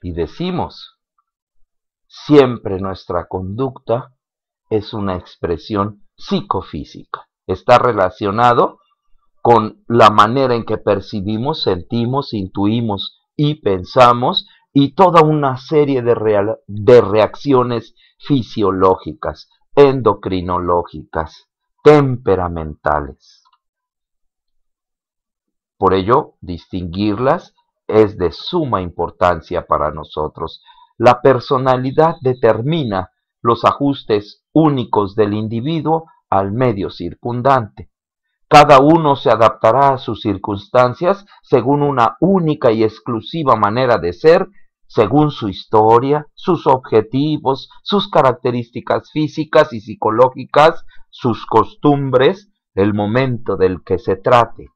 y decimos, siempre nuestra conducta es una expresión psicofísica. Está relacionado con la manera en que percibimos, sentimos, intuimos y pensamos, y toda una serie de reacciones fisiológicas, endocrinológicas, temperamentales. Por ello, distinguirlas es de suma importancia para nosotros. La personalidad determina los ajustes únicos del individuo al medio circundante. Cada uno se adaptará a sus circunstancias según una única y exclusiva manera de ser, según su historia, sus objetivos, sus características físicas y psicológicas, sus costumbres, el momento del que se trate.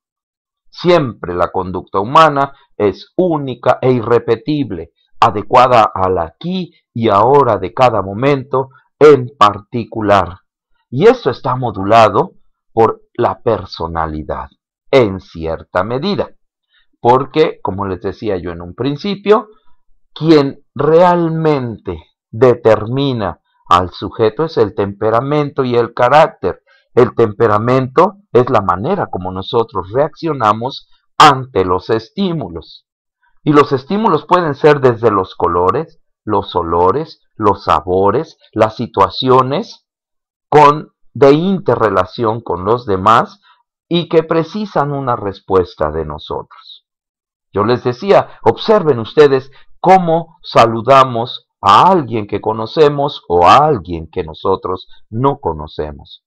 Siempre la conducta humana es única e irrepetible, adecuada al aquí y ahora de cada momento en particular. Y eso está modulado por la personalidad, en cierta medida. Porque, como les decía yo en un principio, quien realmente determina al sujeto es el temperamento y el carácter. El temperamento es la manera como nosotros reaccionamos ante los estímulos. Y los estímulos pueden ser desde los colores, los olores, los sabores, las situaciones de interrelación con los demás y que precisan una respuesta de nosotros. Yo les decía, observen ustedes cómo saludamos a alguien que conocemos o a alguien que nosotros no conocemos.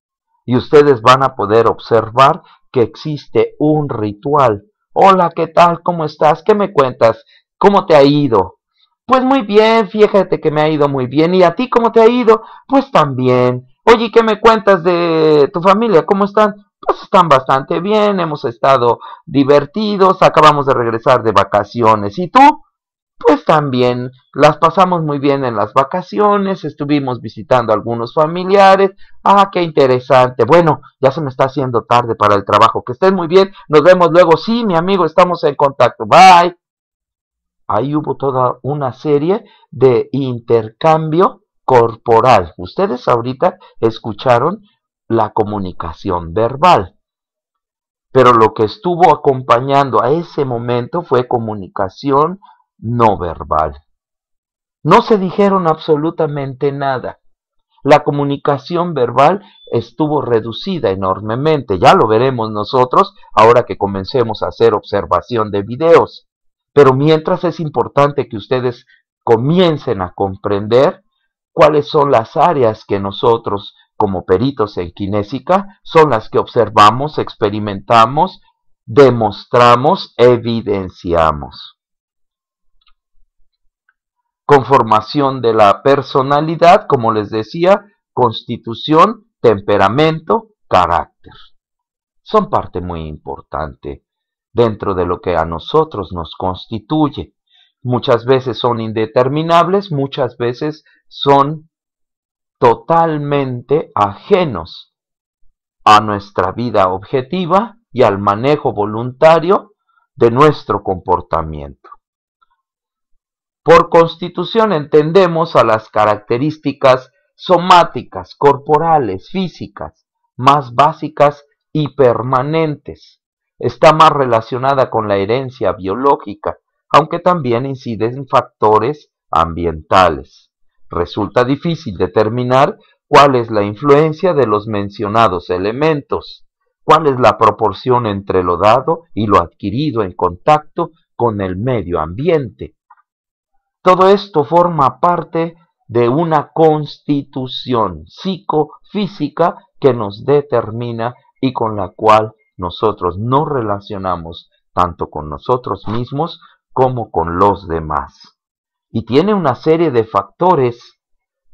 Y ustedes van a poder observar que existe un ritual. Hola, ¿qué tal? ¿Cómo estás? ¿Qué me cuentas? ¿Cómo te ha ido? Pues muy bien, fíjate que me ha ido muy bien. ¿Y a ti cómo te ha ido? Pues también. Oye, ¿qué me cuentas de tu familia? ¿Cómo están? Pues están bastante bien, hemos estado divertidos, acabamos de regresar de vacaciones. ¿Y tú? Pues también las pasamos muy bien en las vacaciones, estuvimos visitando a algunos familiares. Ah, qué interesante. Bueno, ya se me está haciendo tarde para el trabajo. Que estés muy bien, nos vemos luego. Sí, mi amigo, estamos en contacto. Bye. Ahí hubo toda una serie de intercambio corporal. Ustedes ahorita escucharon la comunicación verbal, pero lo que estuvo acompañando a ese momento fue comunicación no verbal. No se dijeron absolutamente nada. La comunicación verbal estuvo reducida enormemente. Ya lo veremos nosotros ahora que comencemos a hacer observación de videos. Pero mientras es importante que ustedes comiencen a comprender cuáles son las áreas que nosotros, como peritos en kinésica, son las que observamos, experimentamos, demostramos, evidenciamos. Conformación de la personalidad, como les decía, constitución, temperamento, carácter. Son parte muy importante dentro de lo que a nosotros nos constituye. Muchas veces son indeterminables, muchas veces son totalmente ajenos a nuestra vida objetiva y al manejo voluntario de nuestro comportamiento. Por constitución entendemos a las características somáticas, corporales, físicas, más básicas y permanentes. Está más relacionada con la herencia biológica, aunque también inciden factores ambientales. Resulta difícil determinar cuál es la influencia de los mencionados elementos, cuál es la proporción entre lo dado y lo adquirido en contacto con el medio ambiente. Todo esto forma parte de una constitución psicofísica que nos determina y con la cual nosotros nos relacionamos tanto con nosotros mismos como con los demás. Y tiene una serie de factores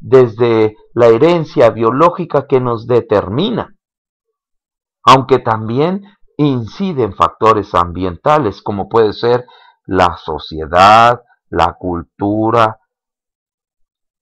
desde la herencia biológica que nos determina, aunque también inciden factores ambientales como puede ser la sociedad, la cultura,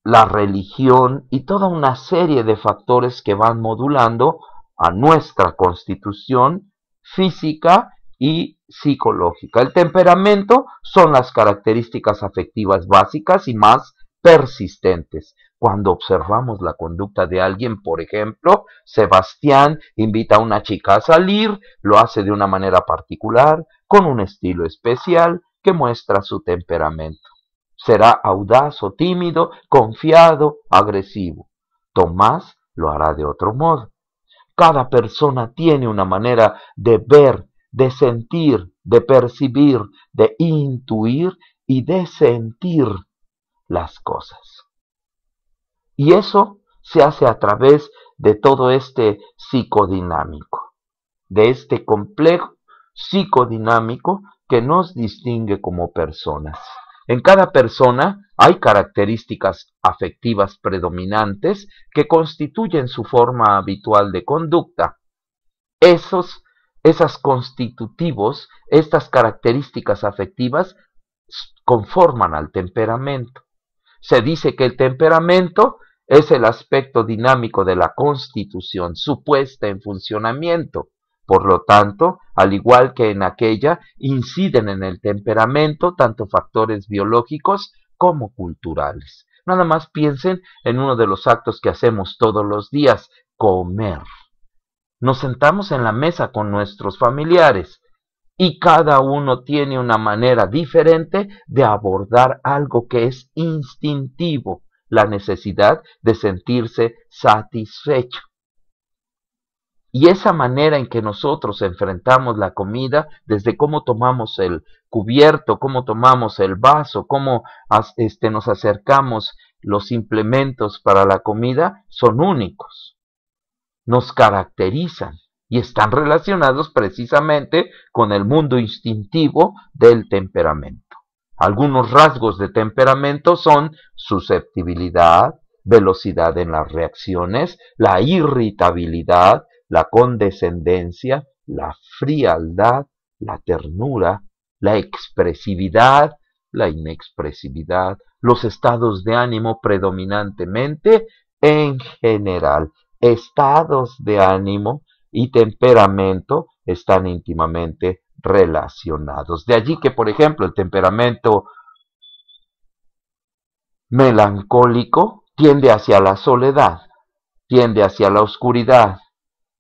la religión y toda una serie de factores que van modulando a nuestra constitución física y psicológica. El temperamento son las características afectivas básicas y más persistentes. Cuando observamos la conducta de alguien, por ejemplo, Sebastián invita a una chica a salir, lo hace de una manera particular, con un estilo especial que muestra su temperamento. Será audaz o tímido, confiado, agresivo. Tomás lo hará de otro modo. Cada persona tiene una manera de ver, de sentir, de percibir, de intuir y de sentir las cosas. Y eso se hace a través de todo este psicodinámico, de este complejo psicodinámico que nos distingue como personas. En cada persona hay características afectivas predominantes que constituyen su forma habitual de conducta. Esas constitutivos, estas características afectivas conforman al temperamento. Se dice que el temperamento es el aspecto dinámico de la constitución, su puesta en funcionamiento. Por lo tanto, al igual que en aquella, inciden en el temperamento tanto factores biológicos como culturales. Nada más piensen en uno de los actos que hacemos todos los días, comer. Nos sentamos en la mesa con nuestros familiares y cada uno tiene una manera diferente de abordar algo que es instintivo, la necesidad de sentirse satisfecho. Y esa manera en que nosotros enfrentamos la comida, desde cómo tomamos el cubierto, cómo tomamos el vaso, cómo nos acercamos los implementos para la comida, son únicos, nos caracterizan y están relacionados precisamente con el mundo instintivo del temperamento. Algunos rasgos de temperamento son susceptibilidad, velocidad en las reacciones, la irritabilidad, la condescendencia, la frialdad, la ternura, la expresividad, la inexpresividad, los estados de ánimo predominantemente en general. Estados de ánimo y temperamento están íntimamente relacionados. De allí que, por ejemplo, el temperamento melancólico tiende hacia la soledad, tiende hacia la oscuridad,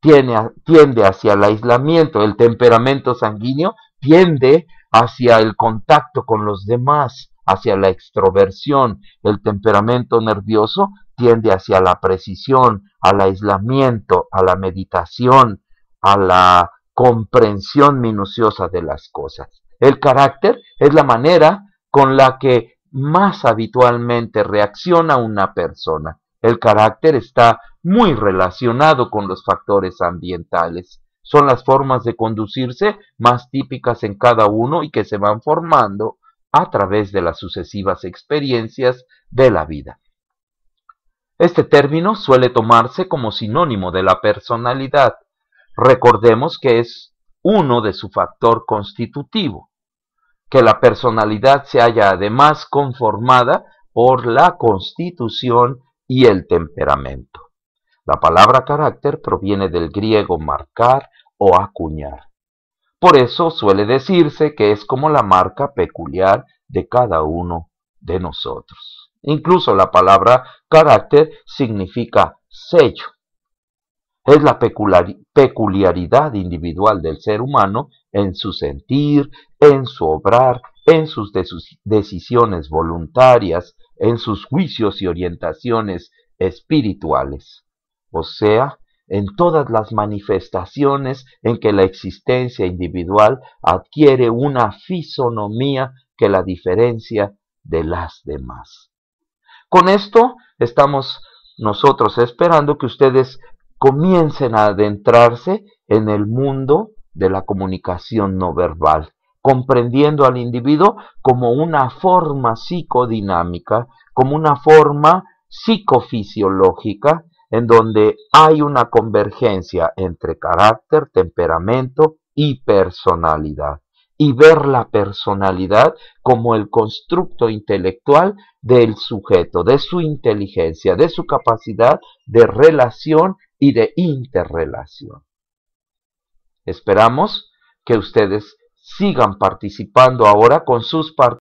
tiende hacia el aislamiento. El temperamento sanguíneo tiende hacia el contacto con los demás, hacia la extroversión. El temperamento nervioso tiende hacia la precisión, al aislamiento, a la meditación, a la comprensión minuciosa de las cosas. El carácter es la manera con la que más habitualmente reacciona una persona. El carácter está muy relacionado con los factores ambientales. Son las formas de conducirse más típicas en cada uno y que se van formando a través de las sucesivas experiencias de la vida. Este término suele tomarse como sinónimo de la personalidad. Recordemos que es uno de su factor constitutivo, que la personalidad se halla además conformada por la constitución y el temperamento. La palabra carácter proviene del griego marcar o acuñar. Por eso suele decirse que es como la marca peculiar de cada uno de nosotros. Incluso la palabra carácter significa sello. Es la peculiaridad individual del ser humano en su sentir, en su obrar, en sus decisiones voluntarias, en sus juicios y orientaciones espirituales. O sea, en todas las manifestaciones en que la existencia individual adquiere una fisonomía que la diferencia de las demás. Con esto estamos nosotros esperando que ustedes comiencen a adentrarse en el mundo de la comunicación no verbal, comprendiendo al individuo como una forma psicodinámica, como una forma psicofisiológica, en donde hay una convergencia entre carácter, temperamento y personalidad. Y ver la personalidad como el constructo intelectual del sujeto, de su inteligencia, de su capacidad de relación y de interrelación. Esperamos que ustedes sigan participando ahora con sus